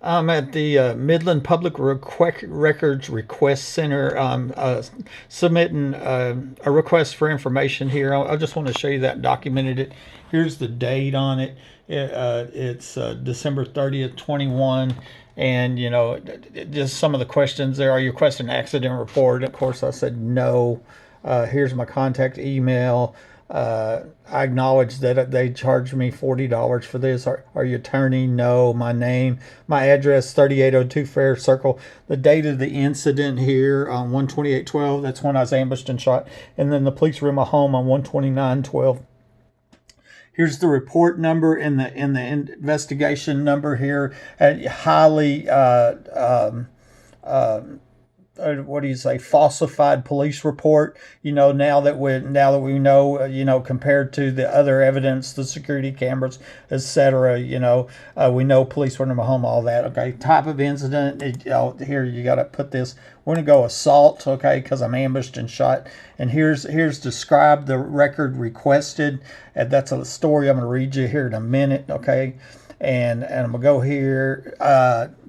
I'm at the Midland Records Request Center. Submitting a request for information here. I just want to show you that documented it. Here's the date on it. It's December 30th, 21. And, just some of the questions there. Are you requesting an accident report? Of course, I said no. Here's my contact email. I acknowledge that they charged me $40 for this. Are you attorney? No. My name, my address, 3802 Fair Circle. The date of the incident here on 1/28/12. That's when I was ambushed and shot. And then the police were in my home on 1/29/12. Here's the report number and the investigation number here. Highly what do you say, falsified police report. Now that we know, compared to the other evidence, the security cameras, etc. We know police were in my home, all that. Okay, type of incident. Here you got to put this. We're gonna go assault, okay, because I'm ambushed and shot. And here's described the record requested. And that's a story I'm gonna read you here in a minute, okay. And I'm gonna go here.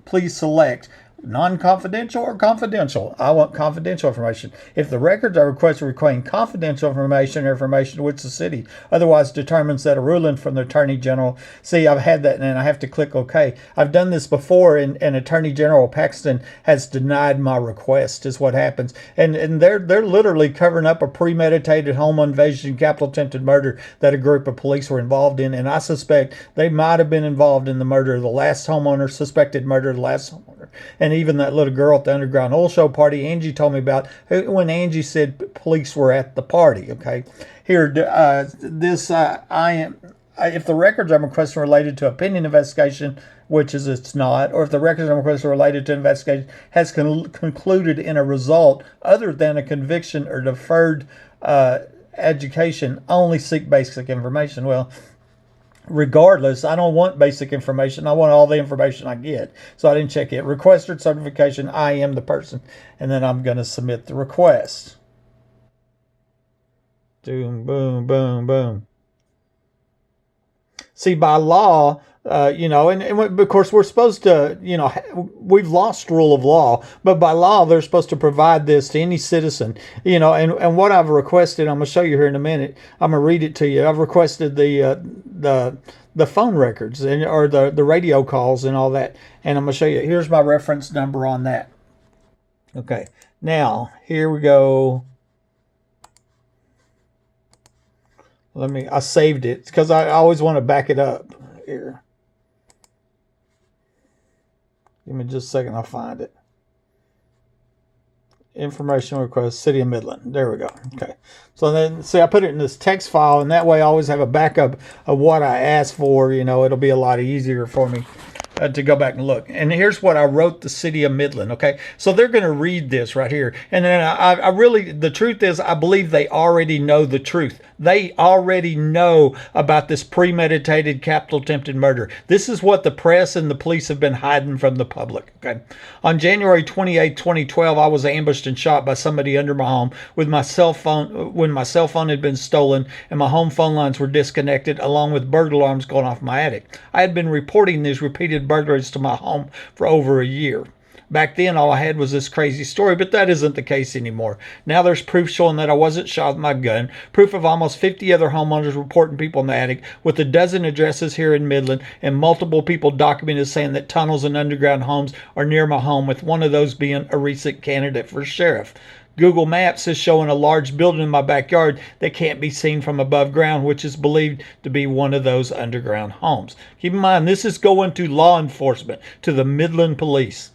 Please select non-confidential or confidential. I want confidential information. If the records are requested requiring confidential information or information which the city otherwise determines that a ruling from the Attorney General. See, I've had that and I have to click OK. I've done this before and Attorney General Paxton has denied my request is what happens. And they're literally covering up a premeditated home invasion, capital attempted murder that a group of police were involved in. And I suspect they might have been involved in the murder of the last homeowner, suspected murder of the last homeowner. And even that little girl at the Underground Oil Show party Angie told me about, when Angie said police were at the party. Okay, here I am. If the records I'm requesting related to a pending investigation, which is it's not, or if the records I'm requesting related to investigation has concluded in a result other than a conviction or deferred education, only seek basic information. Well, regardless, I don't want basic information. I want all the information I get. So I didn't check it. Requested certification, I am the person. And then I'm going to submit the request. Boom, boom, boom, boom. See, by law, and of course we're supposed to, we've lost rule of law, but by law they're supposed to provide this to any citizen, and what I've requested, I'm going to show you here in a minute. I'm going to read it to you. I've requested the phone records or the radio calls and all that, and I'm going to show you. Here's my reference number on that. Okay, now here we go. I saved it because I always want to back it up here. Give me just a second, I'll find it. Information request, City of Midland. There we go. Okay. So then, see, I put it in this text file, and that way I always have a backup of what I asked for. It'll be a lot easier for me to go back and look. And here's what I wrote the City of Midland. Okay. So they're going to read this right here. And then I really, the truth is, I believe they already know the truth. They already know about this premeditated capital attempted murder. This is what the press and the police have been hiding from the public. Okay. On January 28, 2012, I was ambushed and shot by somebody under my home with my cell phone when my cell phone had been stolen and my home phone lines were disconnected, along with burglar alarms going off my attic. I had been reporting these repeated burglaries to my home for over a year. Back then, all I had was this crazy story, but that isn't the case anymore. Now there's proof showing that I wasn't shot with my gun, proof of almost 50 other homeowners reporting people in the attic, with a dozen addresses here in Midland, and multiple people documented saying that tunnels and underground homes are near my home, with one of those being a recent candidate for sheriff. Google Maps is showing a large building in my backyard that can't be seen from above ground, which is believed to be one of those underground homes. Keep in mind, this is going to law enforcement, to the Midland Police.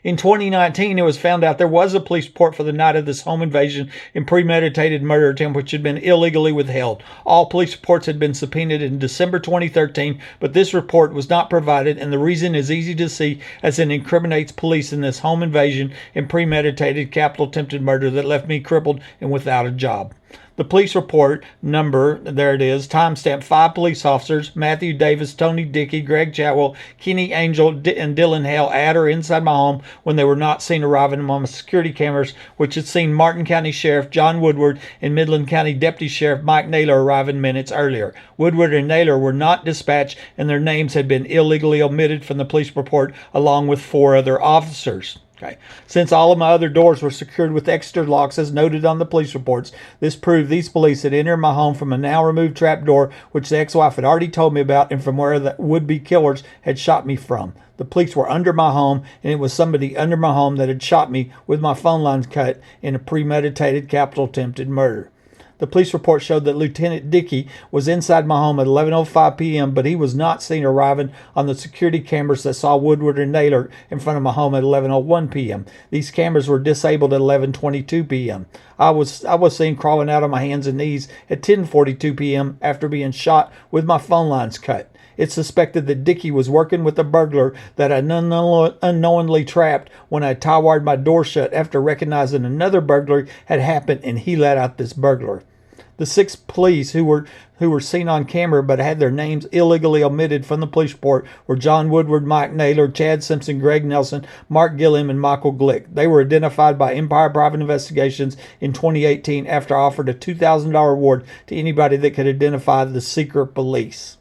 In 2019, it was found out there was a police report for the night of this home invasion and premeditated murder attempt, which had been illegally withheld. All police reports had been subpoenaed in December 2013, but this report was not provided, and the reason is easy to see, as it incriminates police in this home invasion and premeditated capital attempted murder that left me crippled and without a job. The police report number, there it is, timestamp 5 police officers, Matthew Davis, Tony Dickey, Greg Chatwell, Kenny Angel, and Dylan Hale at or inside my home when they were not seen arriving on my security cameras, which had seen Martin County Sheriff John Woodward and Midland County Deputy Sheriff Mike Naylor arriving minutes earlier. Woodward and Naylor were not dispatched, and their names had been illegally omitted from the police report along with 4 other officers. Okay. Since all of my other doors were secured with extra locks as noted on the police reports, this proved these police had entered my home from a now removed trap door which the ex-wife had already told me about and from where the would-be killers had shot me from. The police were under my home, and it was somebody under my home that had shot me with my phone lines cut in a premeditated capital attempted murder. The police report showed that Lieutenant Dickey was inside my home at 11:05 p.m., but he was not seen arriving on the security cameras that saw Woodward and Naylor in front of my home at 11:01 p.m. These cameras were disabled at 11:22 p.m. I was seen crawling out on my hands and knees at 10:42 p.m. after being shot with my phone lines cut. It's suspected that Dickey was working with a burglar that I unknowingly trapped when I tie-wired my door shut after recognizing another burglary had happened and he let out this burglar. The 6 police who were seen on camera but had their names illegally omitted from the police report were John Woodward, Mike Naylor, Chad Simpson, Greg Nelson, Mark Gilliam, and Michael Glick. They were identified by Empire Private Investigations in 2018 after I offered a $2,000 reward to anybody that could identify the secret police.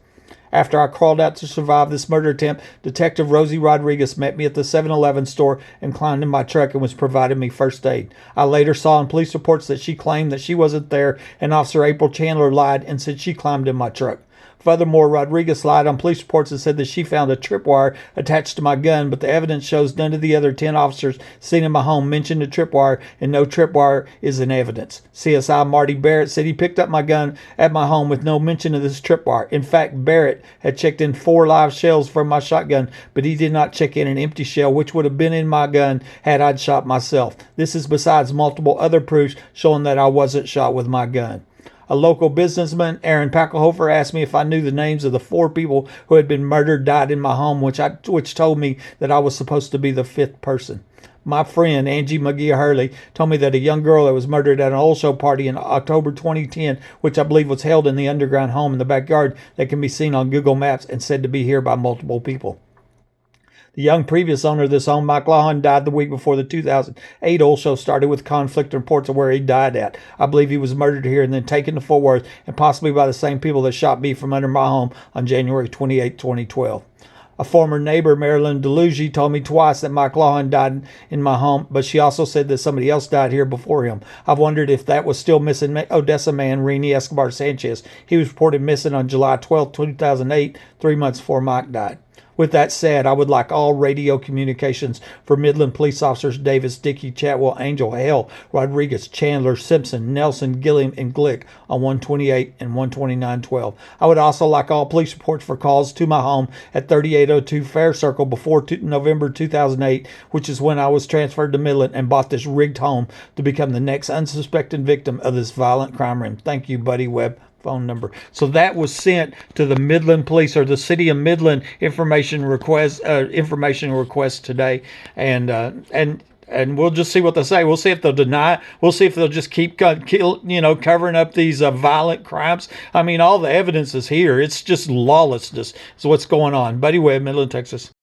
After I crawled out to survive this murder attempt, Detective Rosie Rodriguez met me at the 7-Eleven store and climbed in my truck and was providing me first aid. I later saw in police reports that she claimed that she wasn't there, and Officer April Chandler lied and said she climbed in my truck. Furthermore, Rodriguez lied on police reports and said that she found a tripwire attached to my gun, but the evidence shows none of the other 10 officers seen in my home mentioned a tripwire, and no tripwire is in evidence. CSI Marty Barrett said he picked up my gun at my home with no mention of this tripwire. In fact, Barrett had checked in 4 live shells from my shotgun, but he did not check in an empty shell, which would have been in my gun had I'd shot myself. This is besides multiple other proofs showing that I wasn't shot with my gun. A local businessman, Aaron Packelhofer, asked me if I knew the names of the 4 people who had been murdered, died in my home, which told me that I was supposed to be the 5th person. My friend, Angie McGee Hurley, told me that a young girl that was murdered at an old show party in October 2010, which I believe was held in the underground home in the backyard that can be seen on Google Maps and said to be here by multiple people. The young previous owner of this home, Mike Lawlessness, died the week before the 2008 oil show started with conflict reports of where he died at. I believe he was murdered here and then taken to Fort Worth, and possibly by the same people that shot me from under my home on January 28, 2012. A former neighbor, Marilyn DeLuigi, told me twice that Mike Lawlessness died in my home, but she also said that somebody else died here before him. I've wondered if that was still missing Odessa man, Rini Escobar Sanchez. He was reported missing on July 12, 2008, 3 months before Mike died. With that said, I would like all radio communications for Midland police officers Davis, Dickey, Chatwell, Angel, Hale, Rodriguez, Chandler, Simpson, Nelson, Gilliam, and Glick on 128 and 12912. I would also like all police reports for calls to my home at 3802 Fair Circle before November 2008, which is when I was transferred to Midland and bought this rigged home to become the next unsuspecting victim of this violent crime ring. Thank you, Buddy Webb. Phone number. So that was sent to the Midland Police or the City of Midland information request today, and we'll just see what they say. We'll see if they'll deny. We'll see if they'll just keep covering up these violent crimes. I mean, all the evidence is here. It's just lawlessness is what's going on. Buddy Webb, Midland, Texas.